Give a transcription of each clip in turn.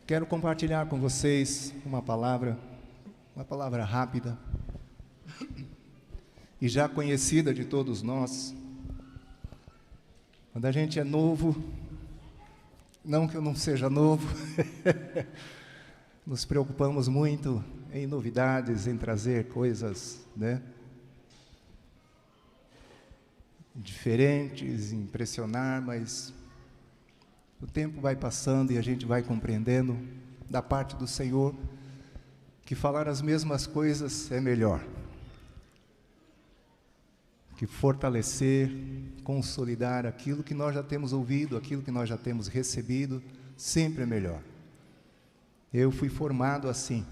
Quero compartilhar com vocês uma palavra rápida e já conhecida de todos nós. Quando a gente é novo, não que eu não seja novo, nos preocupamos muito em novidades, em trazer coisas, diferentes, impressionar, mas o tempo vai passando e a gente vai compreendendo da parte do Senhor que falar as mesmas coisas é melhor, que fortalecer, consolidar aquilo que nós já temos ouvido, aquilo que nós já temos recebido, sempre é melhor. Eu fui formado assim,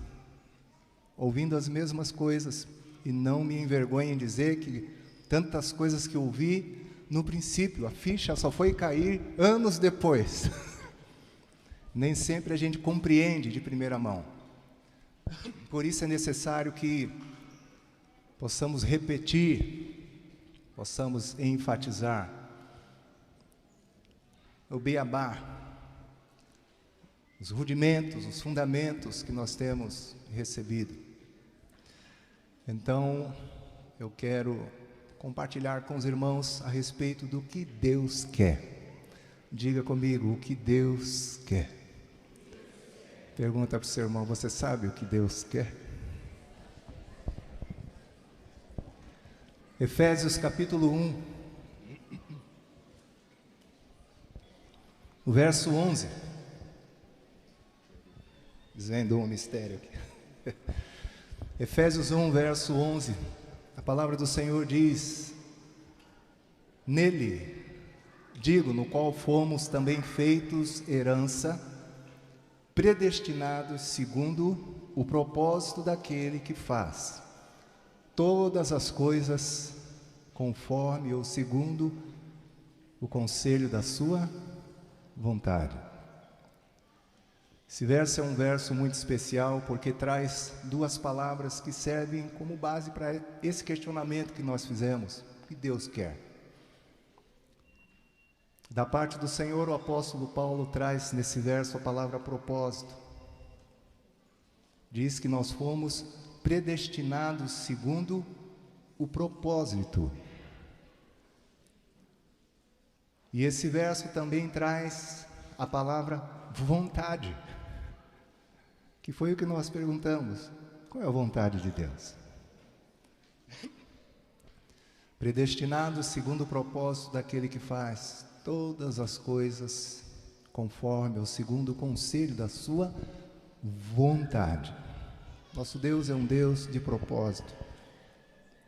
ouvindo as mesmas coisas, e não me envergonho em dizer que tantas coisas que ouvi no princípio, a ficha só foi cair anos depois. Nem sempre a gente compreende de primeira mão. Por isso é necessário que possamos repetir, possamos enfatizar o beabá, os rudimentos, os fundamentos que nós temos recebido. Então, eu quero compartilhar com os irmãos a respeito do que Deus quer. Diga comigo, o que Deus quer. Pergunta para o seu irmão, você sabe o que Deus quer? Efésios capítulo 1, o verso 11. Dizendo um mistério aqui. Efésios 1, verso 11. A palavra do Senhor diz: nele, no qual fomos também feitos herança, predestinados segundo o propósito daquele que faz todas as coisas conforme ou segundo o conselho da sua vontade. Esse verso é um verso muito especial porque traz duas palavras que servem como base para esse questionamento que nós fizemos. O que Deus quer? Da parte do Senhor, o apóstolo Paulo traz nesse verso a palavra propósito. Diz que nós fomos predestinados segundo o propósito. E esse verso também traz a palavra vontade, que foi o que nós perguntamos. Qual é a vontade de Deus? Predestinado segundo o propósito daquele que faz todas as coisas conforme ou segundo o conselho da sua vontade. Nosso Deus é um Deus de propósito.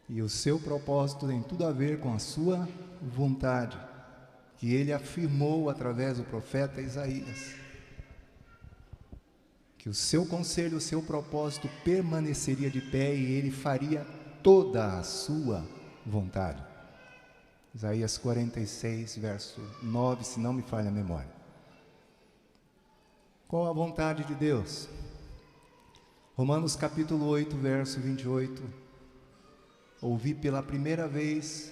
E o seu propósito tem tudo a ver com a sua vontade, que ele afirmou através do profeta Isaías. Que o seu conselho, o seu propósito permaneceria de pé e ele faria toda a sua vontade. Isaías 46, verso 9, se não me falha a memória. Qual a vontade de Deus? Romanos capítulo 8, verso 28. Ouvi pela primeira vez,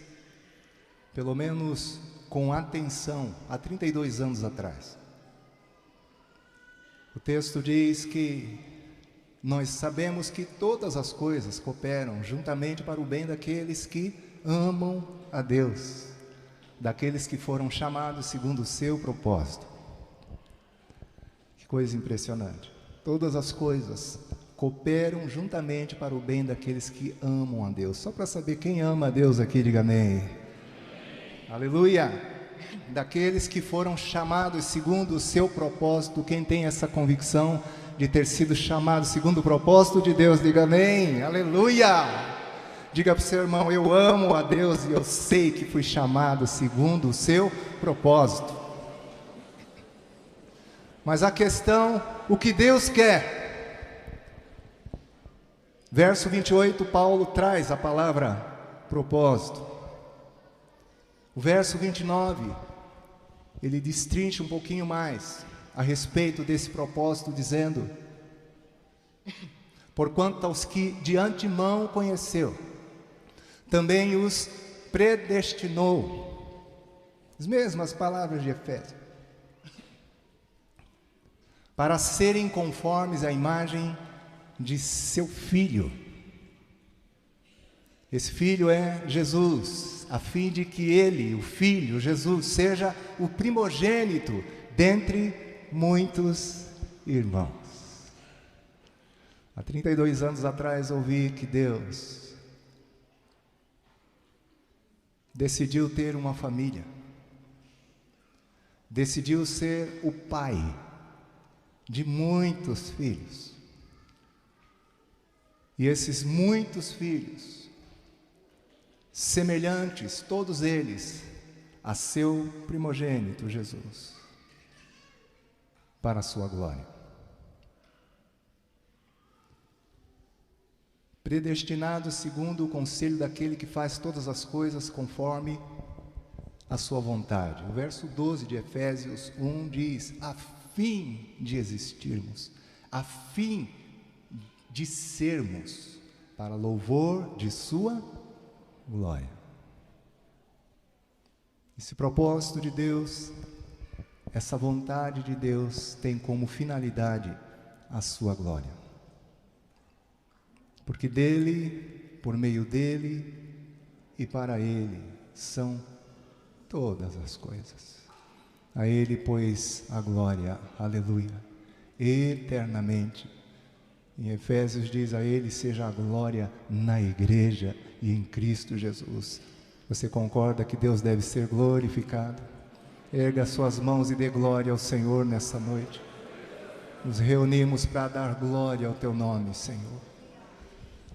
pelo menos com atenção, há 32 anos atrás. O texto diz que nós sabemos que todas as coisas cooperam juntamente para o bem daqueles que amam a Deus, daqueles que foram chamados segundo o seu propósito. Que coisa impressionante. Todas as coisas cooperam juntamente para o bem daqueles que amam a Deus. Só para saber quem ama a Deus aqui, diga amém. Aleluia! Daqueles que foram chamados segundo o seu propósito. Quem tem essa convicção de ter sido chamado segundo o propósito de Deus, diga amém, aleluia. Diga para o seu irmão, eu amo a Deus e eu sei que fui chamado segundo o seu propósito. Mas a questão, o que Deus quer? Verso 28, Paulo traz a palavra propósito. O verso 29, ele destrincha um pouquinho mais a respeito desse propósito, dizendo: porquanto aos que de antemão conheceu, também os predestinou. As mesmas palavras de Efésios. para serem conformes à imagem de seu Filho. Esse Filho é Jesus, a fim de que Ele, o Filho, Jesus, seja o primogênito dentre muitos irmãos. Há 32 anos atrás ouvi que Deus decidiu ter uma família, decidiu ser o pai de muitos filhos. E esses muitos filhos, semelhantes, todos eles, a seu primogênito Jesus, para a sua glória. Predestinados segundo o conselho daquele que faz todas as coisas conforme a sua vontade. O verso 12 de Efésios 1 diz: a fim de existirmos, a fim de sermos, para louvor de sua glória. Esse propósito de Deus, essa vontade de Deus tem como finalidade a sua glória. Porque dele, por meio dele e para ele são todas as coisas. A ele, pois, a glória, aleluia, eternamente. Em Efésios diz: a ele seja a glória na igreja e em Cristo Jesus. Você concorda que Deus deve ser glorificado? Erga suas mãos e dê glória ao Senhor nessa noite. Nos reunimos para dar glória ao teu nome, Senhor.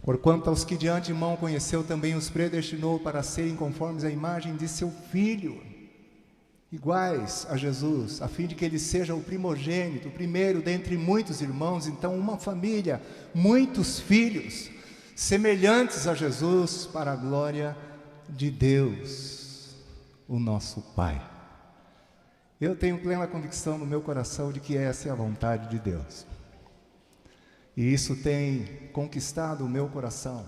Porquanto aos que de antemão conheceu, também os predestinou para serem conformes à imagem de seu Filho, iguais a Jesus, a fim de que ele seja o primogênito, o primeiro dentre muitos irmãos. Então, uma família, muitos filhos, semelhantes a Jesus, para a glória de Deus, o nosso Pai. Eu tenho plena convicção no meu coração de que essa é a vontade de Deus. E isso tem conquistado o meu coração.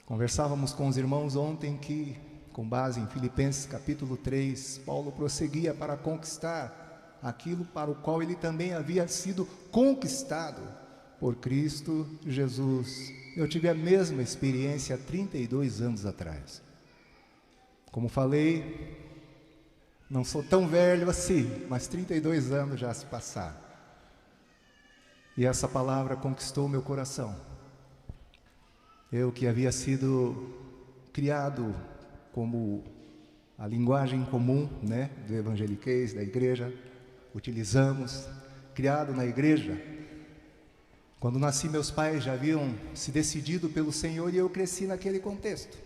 Conversávamos com os irmãos ontem que, com base em Filipenses capítulo 3, Paulo prosseguia para conquistar aquilo para o qual ele também havia sido conquistado por Cristo Jesus. Eu tive a mesma experiência há 32 anos atrás. Como falei, não sou tão velho assim, mas 32 anos já se passaram. E essa palavra conquistou meu coração. Eu que havia sido criado como a linguagem comum, do evangeliquez, da igreja, utilizamos, criado na igreja. Quando nasci, meus pais já haviam se decidido pelo Senhor e eu cresci naquele contexto.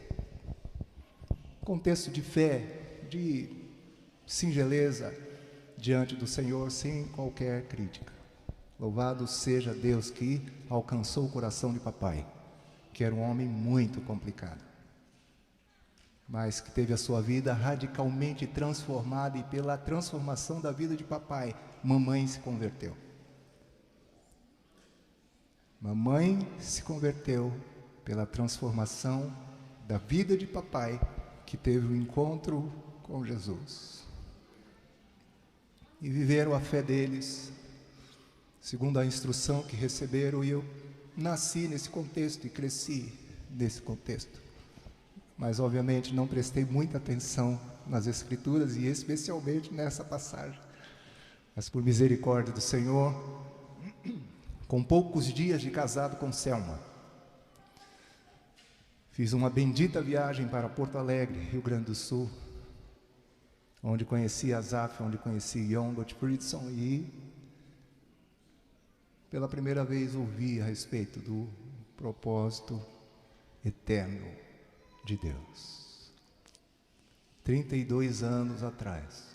Contexto de fé, de singeleza diante do Senhor, sem qualquer crítica. Louvado seja Deus que alcançou o coração de papai, que era um homem muito complicado, mas que teve a sua vida radicalmente transformada, e pela transformação da vida de papai, mamãe se converteu. Mamãe se converteu pela transformação da vida de papai, que teve um encontro com Jesus. E viveram a fé deles segundo a instrução que receberam, e eu nasci nesse contexto e cresci nesse contexto. Mas obviamente não prestei muita atenção nas Escrituras e especialmente nessa passagem. Mas por misericórdia do Senhor, com poucos dias de casado com Selma, fiz uma bendita viagem para Porto Alegre, Rio Grande do Sul, onde conheci Asaf, onde conheci Jon Gottfriedson, e pela primeira vez ouvi a respeito do propósito eterno de Deus. 32 anos atrás.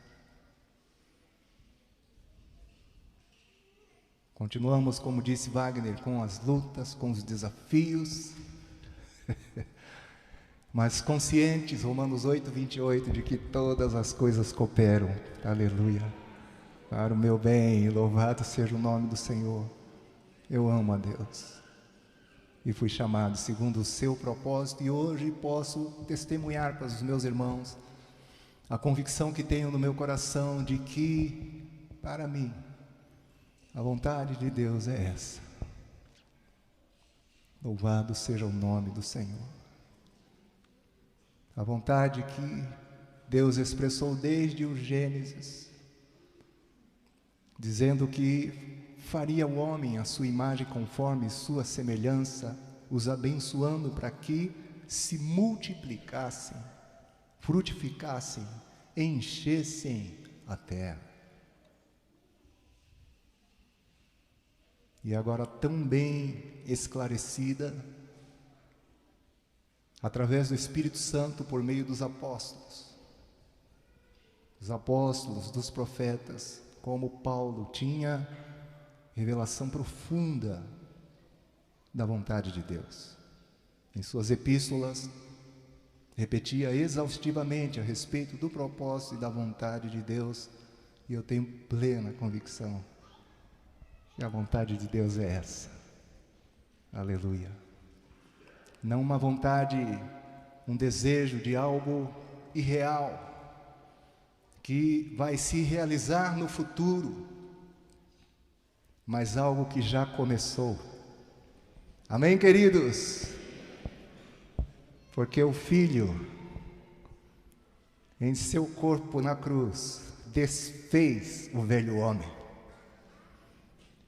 Continuamos, como disse Wagner, com as lutas, com os desafios, mas conscientes, Romanos 8, 28, de que todas as coisas cooperam, aleluia, para o meu bem, louvado seja o nome do Senhor. Eu amo a Deus e fui chamado segundo o seu propósito, e hoje posso testemunhar para os meus irmãos a convicção que tenho no meu coração de que, para mim, A vontade de Deus é essa. Louvado seja o nome do Senhor. A vontade que Deus expressou desde o Gênesis, dizendo que faria o homem à sua imagem conforme sua semelhança, os abençoando para que se multiplicassem, frutificassem, enchessem a terra. E agora tão bem esclarecida, através do Espírito Santo por meio dos apóstolos, dos profetas, como Paulo tinha revelação profunda da vontade de Deus. Em suas epístolas, repetia exaustivamente a respeito do propósito e da vontade de Deus, e eu tenho plena convicção que a vontade de Deus é essa. Aleluia. Não uma vontade, um desejo de algo irreal, que vai se realizar no futuro, mas algo que já começou. Amém, queridos? Porque o Filho, em seu corpo na cruz, desfez o velho homem.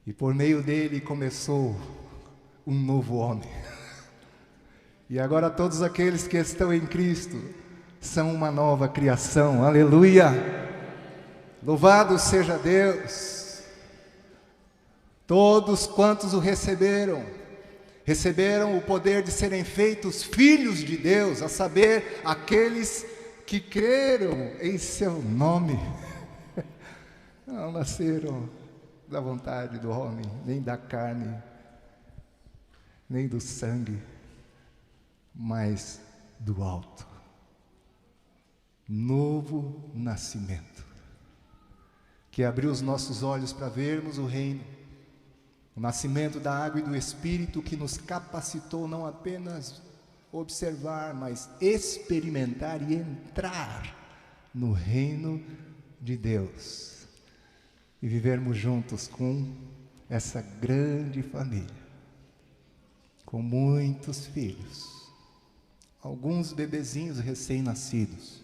E por meio dele começou um novo homem. E agora todos aqueles que estão em Cristo são uma nova criação. Aleluia! Louvado seja Deus! Todos quantos o receberam o poder de serem feitos filhos de Deus, a saber, aqueles que creram em seu nome. Não nasceram da vontade do homem, nem da carne, nem do sangue, mas do alto. Novo nascimento, que abriu os nossos olhos para vermos o reino, o nascimento da água e do Espírito, que nos capacitou não apenas observar, mas experimentar e entrar no reino de Deus e vivermos juntos com essa grande família, com muitos filhos, alguns bebezinhos recém-nascidos,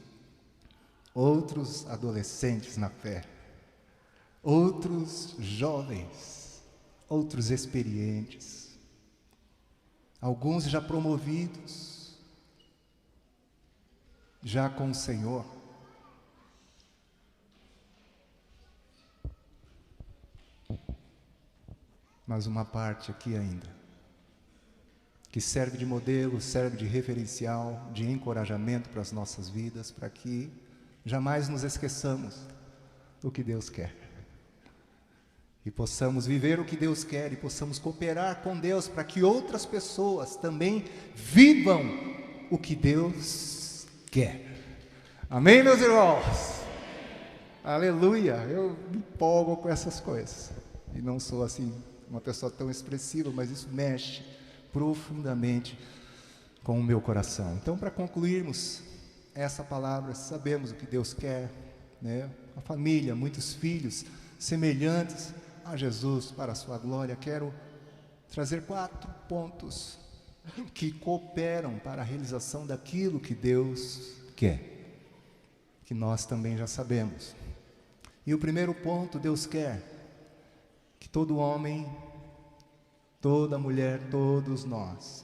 outros adolescentes na fé, outros jovens, outros experientes, alguns já promovidos, já com o Senhor. Mas uma parte aqui ainda, que serve de modelo, serve de referencial, de encorajamento para as nossas vidas, para que jamais nos esqueçamos do que Deus quer. E possamos viver o que Deus quer, e possamos cooperar com Deus para que outras pessoas também vivam o que Deus quer. Amém, meus irmãos? Aleluia! Eu me empolgo com essas coisas. E não sou assim uma pessoa tão expressiva, mas isso mexe profundamente com o meu coração. Então, para concluirmos essa palavra, sabemos o que Deus quer, né? A família, muitos filhos semelhantes a Jesus para a sua glória. Quero trazer 4 pontos que cooperam para a realização daquilo que Deus quer, que nós também já sabemos. E o primeiro ponto, Deus quer que todo homem, toda mulher, todos nós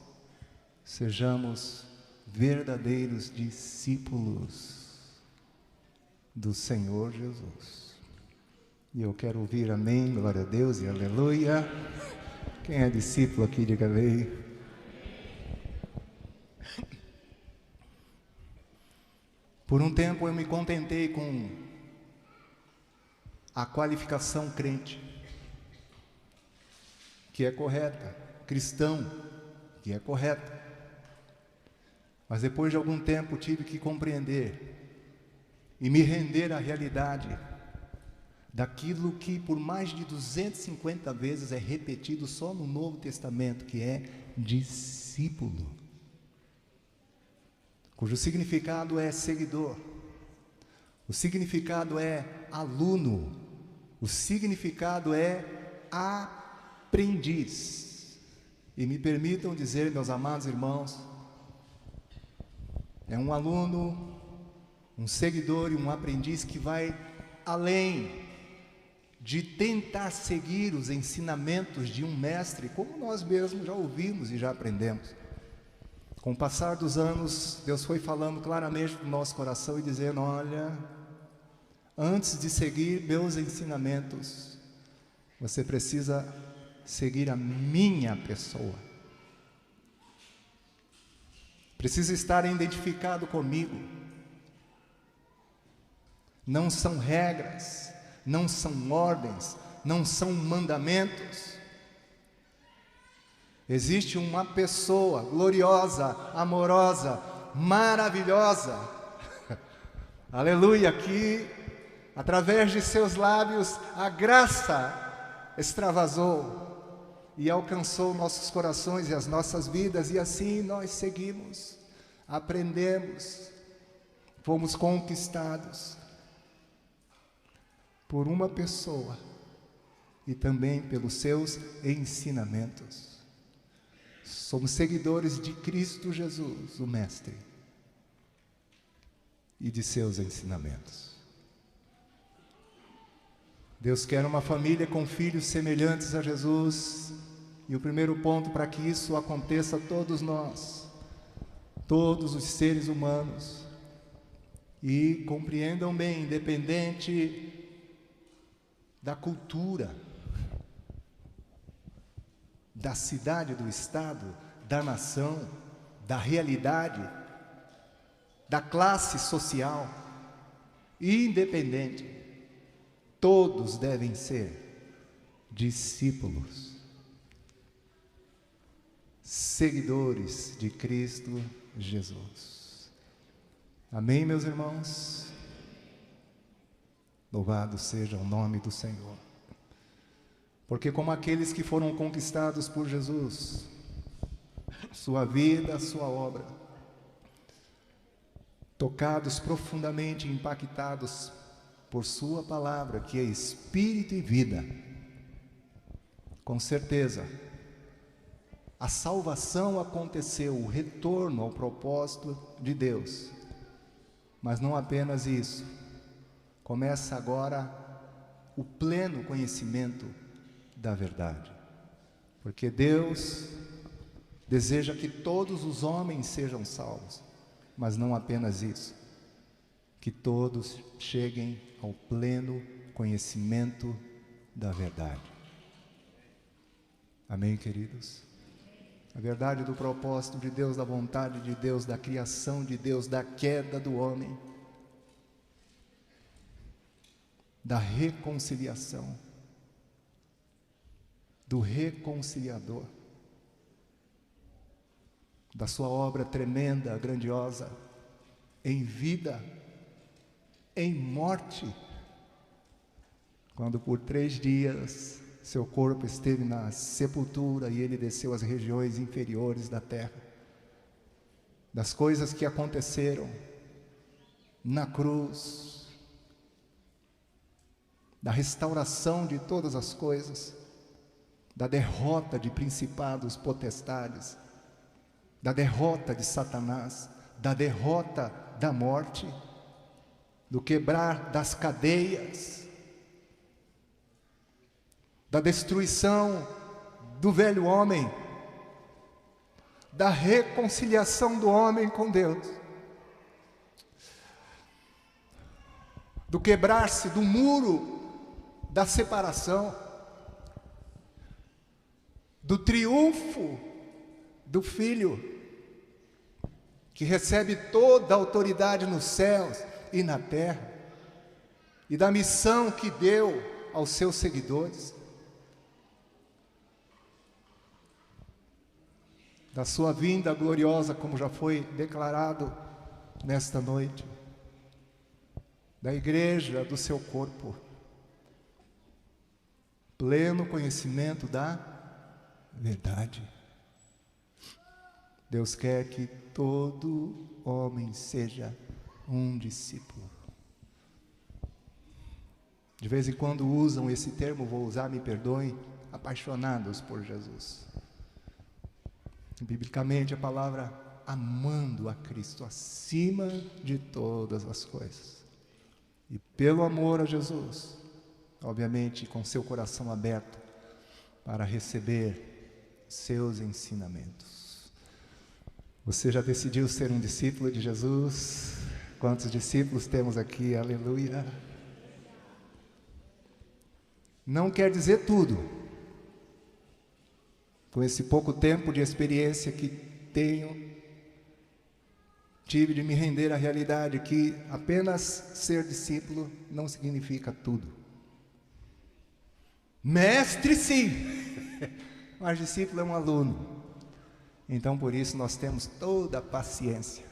sejamos verdadeiros discípulos do Senhor Jesus. E eu quero ouvir amém, glória a Deus e aleluia. Quem é discípulo aqui, diga amém. Por um tempo eu me contentei com a qualificação crente, que é correta, cristão, que é correta. Mas depois de algum tempo tive que compreender e me render à realidade daquilo que por mais de 250 vezes é repetido só no Novo Testamento, que é discípulo, cujo significado é seguidor, o significado é aluno, o significado é aprendiz. E me permitam dizer, meus amados irmãos, é um aluno, um seguidor e um aprendiz que vai além de tentar seguir os ensinamentos de um mestre, como nós mesmos já ouvimos e já aprendemos. Com o passar dos anos, Deus foi falando claramente no nosso coração e dizendo: olha, antes de seguir meus ensinamentos, você precisa seguir a minha pessoa. Precisa estar identificado comigo. Não são regras, não são ordens, não são mandamentos. Existe uma pessoa gloriosa, amorosa, maravilhosa, aleluia, que através de seus lábios a graça extravasou e alcançou nossos corações e as nossas vidas, e assim nós seguimos, aprendemos, fomos conquistados por uma pessoa e também pelos seus ensinamentos. Somos seguidores de Cristo Jesus, o Mestre, e de seus ensinamentos. Deus quer uma família com filhos semelhantes a Jesus, e o primeiro ponto para que isso aconteça, todos nós, todos os seres humanos, e compreendam bem, independente da cultura, da cidade, do estado, da nação, da realidade, da classe social, independente, todos devem ser discípulos, seguidores de Cristo Jesus. Amém, meus irmãos? Louvado seja o nome do Senhor. Porque como aqueles que foram conquistados por Jesus, sua vida, sua obra, tocados profundamente, impactados por sua palavra, que é espírito e vida, com certeza, a salvação aconteceu, o retorno ao propósito de Deus. Mas não apenas isso, começa agora o pleno conhecimento da verdade, porque Deus deseja que todos os homens sejam salvos, mas não apenas isso, que todos cheguem ao pleno conhecimento da verdade. Amém, queridos? A verdade do propósito de Deus, da vontade de Deus, da criação de Deus, da queda do homem, da reconciliação, do reconciliador, da sua obra tremenda, grandiosa, em vida, em morte, quando por 3 dias seu corpo esteve na sepultura e ele desceu às regiões inferiores da terra, das coisas que aconteceram na cruz, da restauração de todas as coisas, da derrota de principados, potestades, da derrota de Satanás, da derrota da morte, do quebrar das cadeias, da destruição do velho homem, da reconciliação do homem com Deus, do quebrar-se do muro da separação, do triunfo do Filho, que recebe toda a autoridade nos céus e na terra, e da missão que deu aos seus seguidores, da sua vinda gloriosa, como já foi declarado nesta noite, da igreja, do seu corpo, pleno conhecimento da verdade. Deus quer que todo homem seja um discípulo. De vez em quando usam esse termo, vou usar, me perdoem, apaixonados por Jesus. Biblicamente, a palavra amando a Cristo acima de todas as coisas. E pelo amor a Jesus, obviamente com seu coração aberto para receber seus ensinamentos. Você já decidiu ser um discípulo de Jesus? Quantos discípulos temos aqui? Aleluia! Não quer dizer tudo. Com esse pouco tempo de experiência que tive de me render à realidade que apenas ser discípulo não significa tudo. Mestre, sim, mas discípulo é um aluno. Então, por isso, nós temos toda a paciência,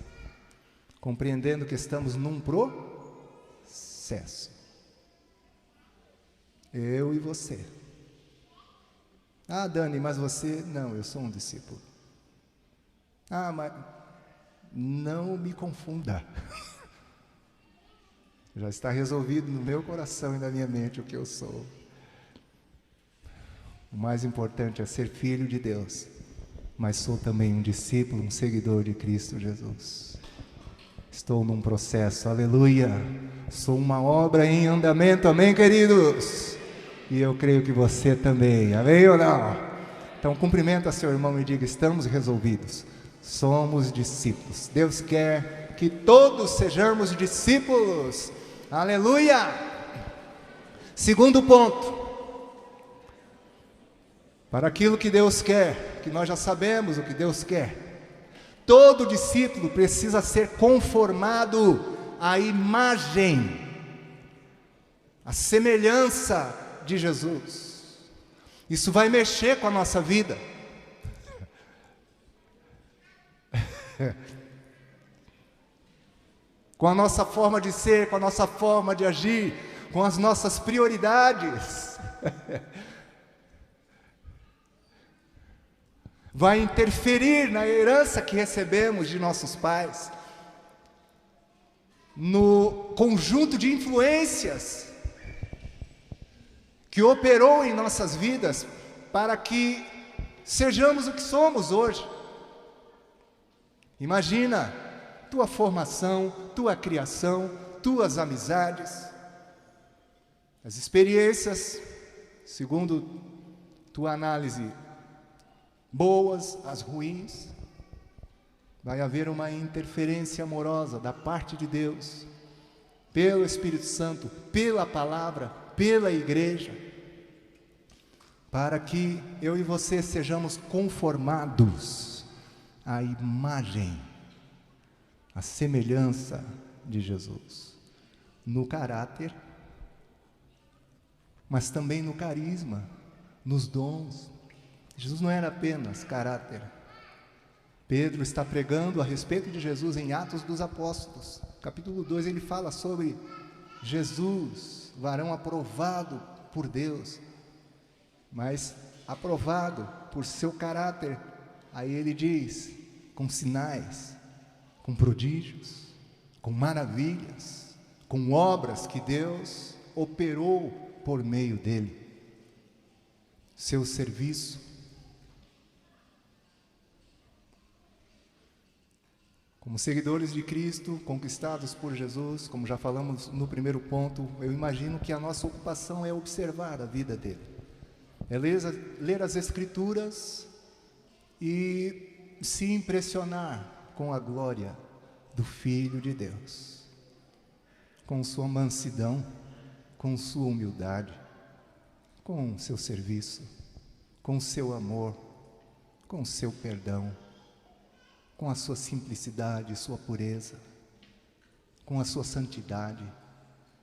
compreendendo que estamos num processo. Eu e você. Ah, Dani, mas você... Não, eu sou um discípulo. Ah, mas... Não me confunda. Já está resolvido no meu coração e na minha mente o que eu sou. O mais importante é ser filho de Deus, mas sou também um discípulo, um seguidor de Cristo Jesus. Estou num processo, aleluia. Sou uma obra em andamento, amém, queridos? E eu creio que você também, amém ou não? Então cumprimenta seu irmão e diga: estamos resolvidos, somos discípulos. Deus quer que todos sejamos discípulos, aleluia. Segundo ponto, para aquilo que Deus quer, que nós já sabemos o que Deus quer, todo discípulo precisa ser conformado à imagem, à semelhança de Jesus. Isso vai mexer com a nossa vida. Com a nossa forma de ser, com a nossa forma de agir, com as nossas prioridades. Vai interferir na herança que recebemos de nossos pais, no conjunto de influências que operou em nossas vidas para que sejamos o que somos hoje. Imagina tua formação, tua criação, tuas amizades, as experiências, segundo tua análise, boas, as ruins. Vai haver uma interferência amorosa da parte de Deus, pelo Espírito Santo, pela palavra, pela igreja, para que eu e você sejamos conformados à imagem, à semelhança de Jesus, no caráter, mas também no carisma, nos dons. Jesus não era apenas caráter. Pedro está pregando a respeito de Jesus em Atos dos Apóstolos, capítulo 2, ele fala sobre Jesus, varão aprovado por Deus, mas aprovado por seu caráter. Aí ele diz, com sinais, com prodígios, com maravilhas, com obras que Deus operou por meio dele. Seu serviço. Como seguidores de Cristo, conquistados por Jesus, como já falamos no primeiro ponto, eu imagino que a nossa ocupação é observar a vida dele. É ler as Escrituras e se impressionar com a glória do Filho de Deus, com sua mansidão, com sua humildade, com seu serviço, com seu amor, com seu perdão, com a sua simplicidade, sua pureza, com a sua santidade,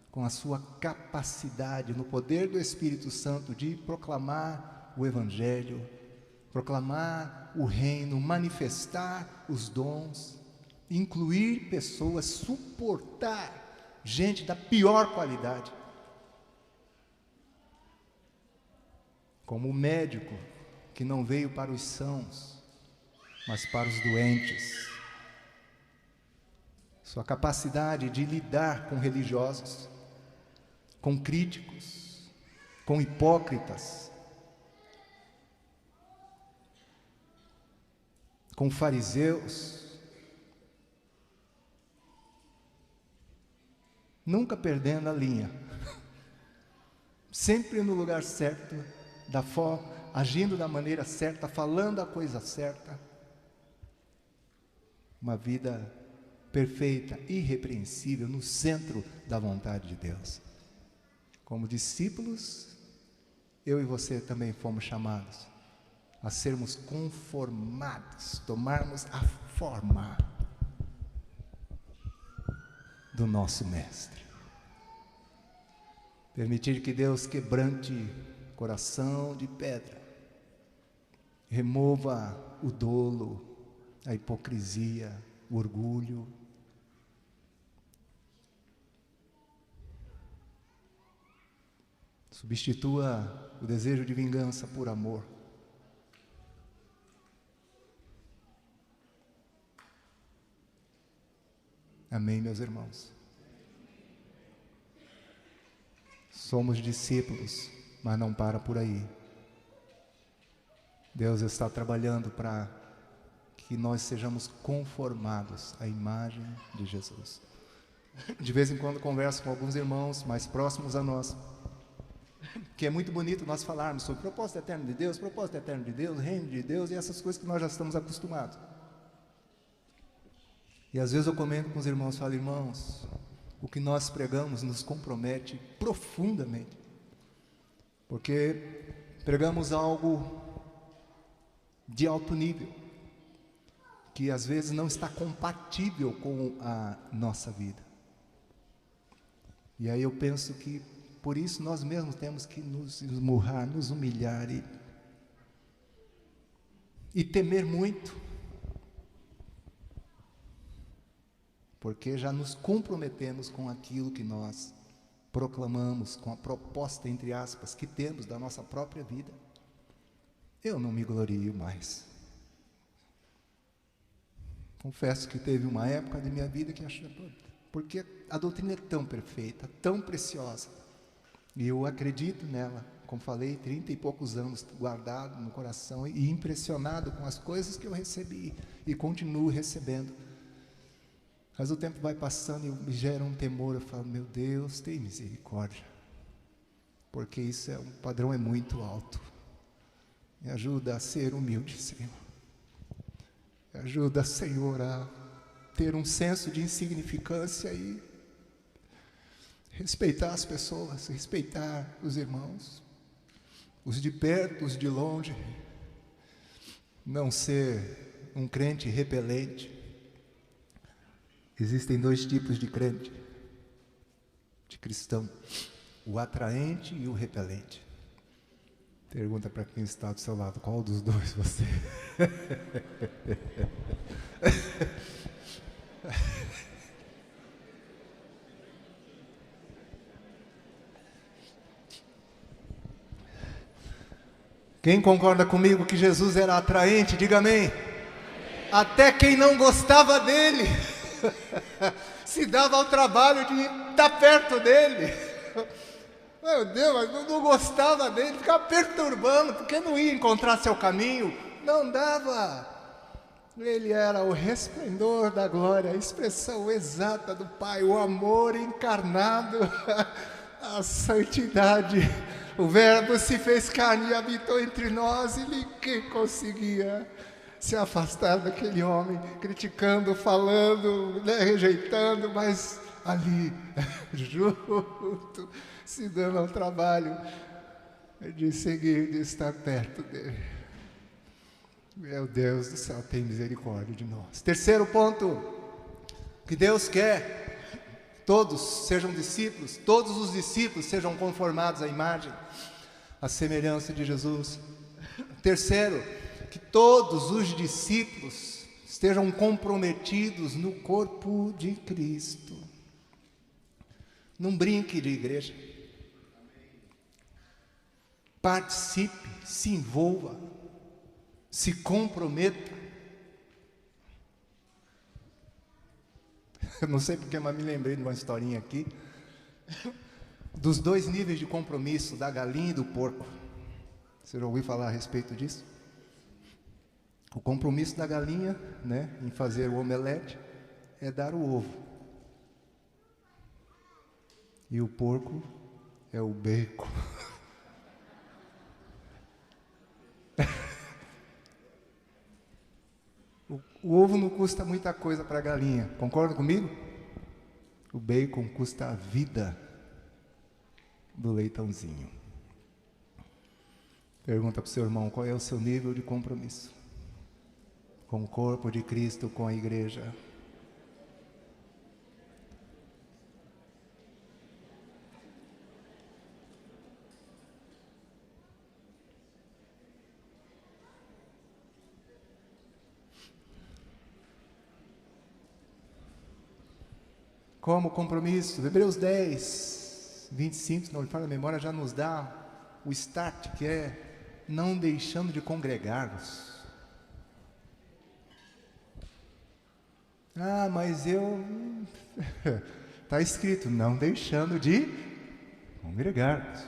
com a sua capacidade no poder do Espírito Santo de proclamar o Evangelho, proclamar o reino, manifestar os dons, incluir pessoas, suportar gente da pior qualidade. Como o médico que não veio para os sãos, mas para os doentes. Sua capacidade de lidar com religiosos, com críticos, com hipócritas, com fariseus, nunca perdendo a linha, sempre no lugar certo, agindo da maneira certa, falando a coisa certa, uma vida perfeita, irrepreensível, no centro da vontade de Deus. Como discípulos, eu e você também fomos chamados a sermos conformados, tomarmos a forma do nosso Mestre. Permitir que Deus quebrante coração de pedra, remova o dolo, a hipocrisia, o orgulho. Substitua o desejo de vingança por amor. Amém, meus irmãos? Somos discípulos, mas não para por aí. Deus está trabalhando para que nós sejamos conformados à imagem de Jesus. De vez em quando converso com alguns irmãos mais próximos a nós, que é muito bonito nós falarmos sobre propósito eterno de Deus, reino de Deus e essas coisas que nós já estamos acostumados. E às vezes eu comento com os irmãos, falo, irmãos, o que nós pregamos nos compromete profundamente, porque pregamos algo de alto nível, que às vezes não está compatível com a nossa vida. E aí eu penso que por isso nós mesmos temos que nos esmurrar, nos humilhar e temer muito, porque já nos comprometemos com aquilo que nós proclamamos, com a proposta, entre aspas, que temos da nossa própria vida. Eu não me glorio mais. Confesso que teve uma época da minha vida que achei, porque a doutrina é tão perfeita, tão preciosa, e eu acredito nela, como falei, 30 e poucos anos guardado no coração e impressionado com as coisas que eu recebi e continuo recebendo. Mas o tempo vai passando e me gera um temor, eu falo, meu Deus, tem misericórdia, porque isso o padrão é muito alto. Me ajuda a ser humilde, Senhor. Me ajuda, Senhor, a ter um senso de insignificância e respeitar as pessoas, respeitar os irmãos, os de perto, os de longe, não ser um crente repelente. Existem dois tipos de crente, de cristão, o atraente e o repelente. Pergunta para quem está do seu lado, qual dos dois você? Quem concorda comigo que Jesus era atraente, diga amém. Até quem não gostava dele se dava ao trabalho de estar perto dele. Meu Deus, mas não gostava dele, ficava perturbando, porque não ia encontrar seu caminho, não dava. Ele era o resplendor da glória, a expressão exata do Pai, o amor encarnado, a santidade. O Verbo se fez carne e habitou entre nós, e ninguém conseguia se afastar daquele homem, criticando, falando, rejeitando, mas ali, junto, se dando ao trabalho de seguir, de estar perto dele. Meu Deus do céu, tem misericórdia de nós. Terceiro ponto, que Deus quer, todos sejam discípulos, todos os discípulos sejam conformados à imagem, à semelhança de Jesus. Terceiro, que todos os discípulos estejam comprometidos no corpo de Cristo. Não brinque de igreja. Participe, se envolva, se comprometa. Eu não sei porque, mas me lembrei de uma historinha aqui, dos dois níveis de compromisso, da galinha e do porco. Você já ouviu falar a respeito disso? O compromisso da galinha, né, em fazer o omelete, é dar o ovo. E o porco é o bacon. O ovo não custa muita coisa para a galinha, concorda comigo? O bacon custa a vida do leitãozinho. Pergunta para o seu irmão, qual é o seu nível de compromisso com o corpo de Cristo, com a igreja? Como compromisso, Hebreus 10, 25, se não me falha a memória, já nos dá o start, que é não deixando de congregar-nos. Ah, mas eu... Está escrito, não deixando de congregar-nos.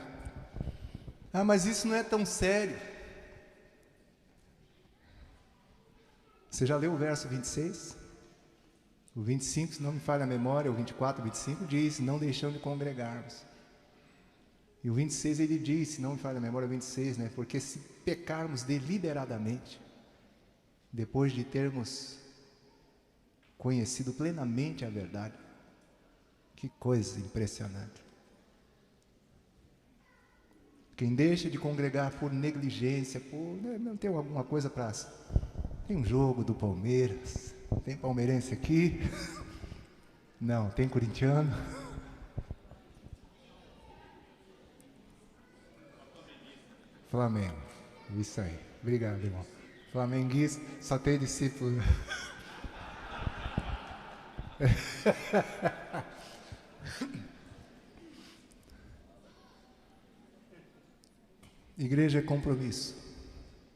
Ah, mas isso não é tão sério. Você já leu o verso 26? O 25, se não me falha a memória, o 24, 25 diz, não deixando de congregarmos. E o 26 ele diz, se não me falha a memória, o 26, né? Porque se pecarmos deliberadamente, depois de termos conhecido plenamente a verdade, que coisa impressionante. Quem deixa de congregar por negligência, não tem alguma coisa para... Tem um jogo do Palmeiras... Tem palmeirense aqui? Não, tem corintiano? Flamengo, isso aí, obrigado, irmão. Flamenguista, só tem discípulo. Igreja é compromisso.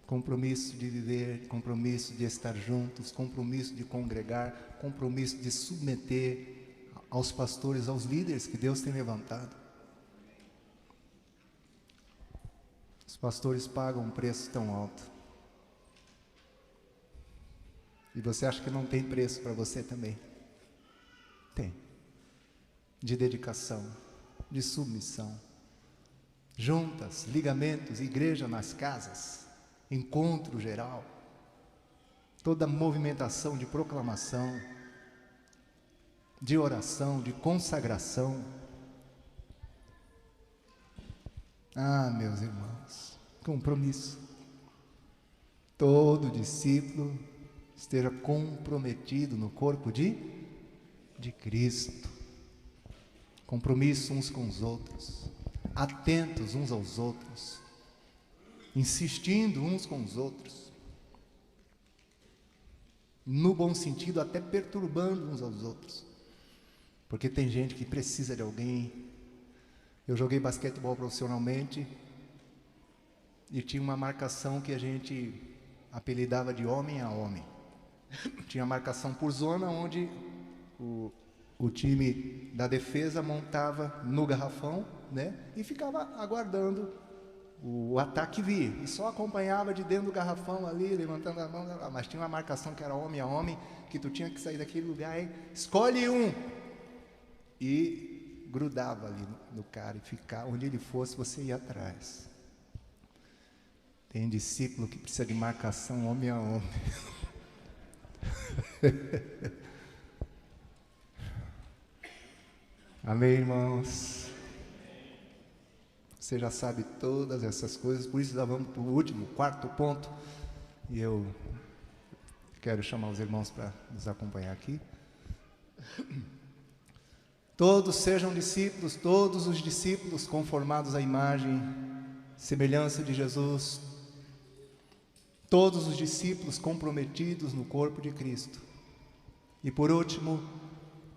Compromisso de viver, compromisso de estar juntos, compromisso de congregar, compromisso de submeter aos pastores, aos líderes que Deus tem levantado. Os pastores pagam um preço tão alto. E você acha que não tem preço para você também? Tem. De dedicação, de submissão. Juntas, ligamentos, igreja nas casas. Encontro geral, toda movimentação de proclamação, de oração, de consagração. Ah, meus irmãos, compromisso. Todo discípulo esteja comprometido no corpo de Cristo. Compromisso uns com os outros, atentos uns aos outros, insistindo uns com os outros, no bom sentido, até perturbando uns aos outros, porque tem gente que precisa de alguém. Eu joguei basquetebol profissionalmente e tinha uma marcação que a gente apelidava de homem a homem. Tinha marcação por zona, onde o time da defesa montava no garrafão, né, e ficava aguardando o ataque vir, e só acompanhava de dentro do garrafão ali, levantando a mão, mas tinha uma marcação que era homem a homem, que tu tinha que sair daquele lugar, hein? Escolhe um, e grudava ali no cara, e ficar onde ele fosse, você ia atrás. Tem discípulo que precisa de marcação homem a homem. Amém, irmãos? Você já sabe todas essas coisas, por isso nós vamos para o último, quarto ponto. E eu quero chamar os irmãos para nos acompanhar aqui. Todos sejam discípulos, todos os discípulos conformados à imagem, semelhança de Jesus. Todos os discípulos comprometidos no corpo de Cristo. E por último,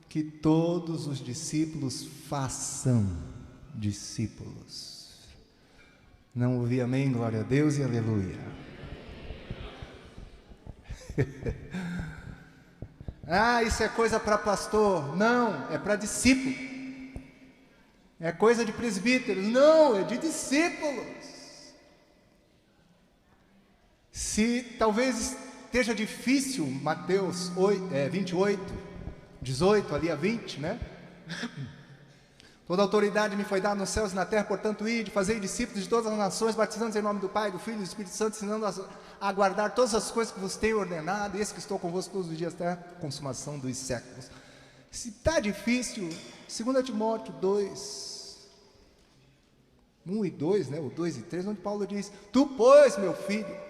que todos os discípulos façam discípulos. Não ouvi amém, glória a Deus e aleluia. Ah, isso é coisa para pastor. Não, é para discípulo. É coisa de presbíteros. Não, é de discípulos. Se talvez esteja difícil, Mateus 28, 18, ali a 20, né? Toda autoridade me foi dada nos céus e na terra, portanto, ide, fazei discípulos de todas as nações, batizando-os em nome do Pai, do Filho e do Espírito Santo, ensinando a guardar todas as coisas que vos tenho ordenado, e eis que estou convosco todos os dias até a consumação dos séculos. Se está difícil, 2 Timóteo 2, 1 e 2, né, o 2 e 3, onde Paulo diz: tu, pois, meu filho,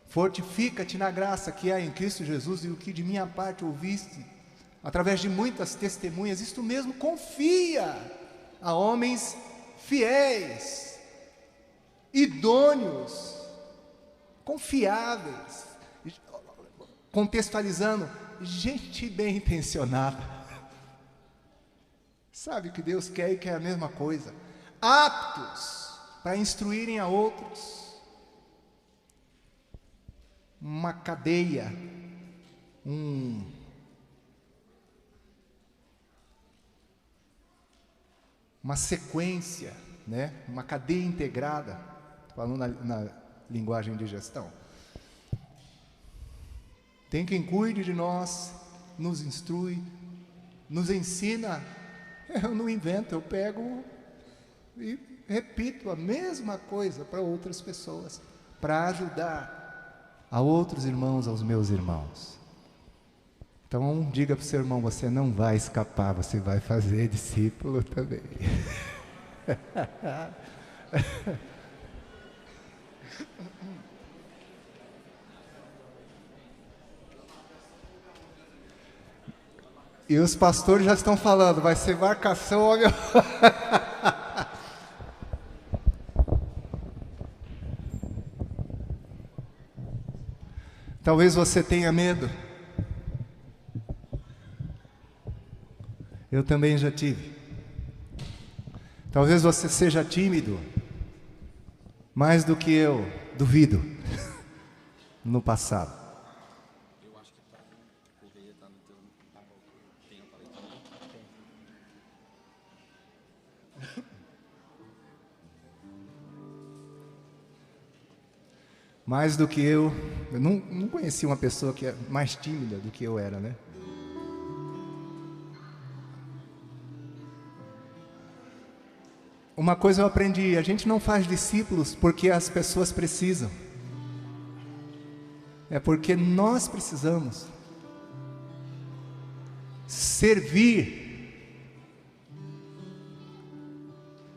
fortifica-te na graça que há em Cristo Jesus, e o que de minha parte ouviste, através de muitas testemunhas, isto mesmo confia a homens fiéis, idôneos, confiáveis, contextualizando, gente bem intencionada. Sabe o que Deus quer e quer a mesma coisa, aptos para instruírem a outros. Uma cadeia, uma sequência, né? Uma cadeia integrada, falando na linguagem de gestão. Tem quem cuide de nós, nos instrui, nos ensina. Eu não invento, eu pego e repito a mesma coisa para outras pessoas, para ajudar a outros irmãos, aos meus irmãos. Então, diga para o seu irmão: você não vai escapar, você vai fazer discípulo também. E os pastores já estão falando: vai ser marcação, ó meu. Talvez você tenha medo. Eu também já tive. Talvez você seja tímido, mais do que eu, duvido, no passado. Eu acho que para correr está no teu tempo aí. Mais do que eu não conheci uma pessoa que é mais tímida do que eu era, né? Uma coisa eu aprendi: a gente não faz discípulos porque as pessoas precisam, é porque nós precisamos. Servir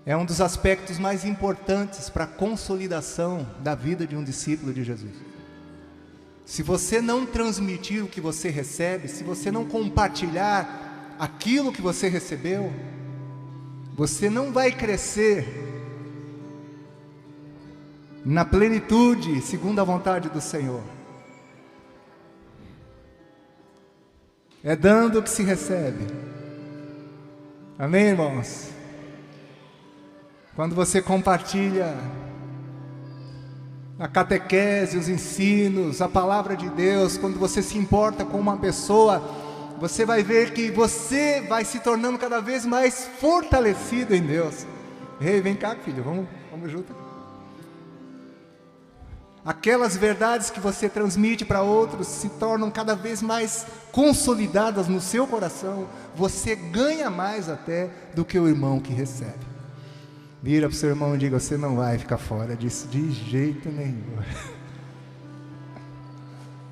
é um dos aspectos mais importantes para a consolidação da vida de um discípulo de Jesus. Se você não transmitir o que você recebe, se você não compartilhar aquilo que você recebeu, você não vai crescer na plenitude, segundo a vontade do Senhor. É dando que se recebe. Amém, irmãos? Quando você compartilha a catequese, os ensinos, a palavra de Deus, quando você se importa com uma pessoa, você vai ver que você vai se tornando cada vez mais fortalecido em Deus. Ei, vem cá, filho, vamos junto. Aquelas verdades que você transmite para outros se tornam cada vez mais consolidadas no seu coração. Você ganha mais até do que o irmão que recebe. Vira para o seu irmão e diga: você não vai ficar fora disso de jeito nenhum.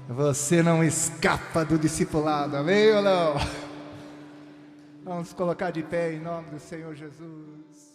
Você não escapa do discipulado, amém ou não? Vamos colocar de pé em nome do Senhor Jesus.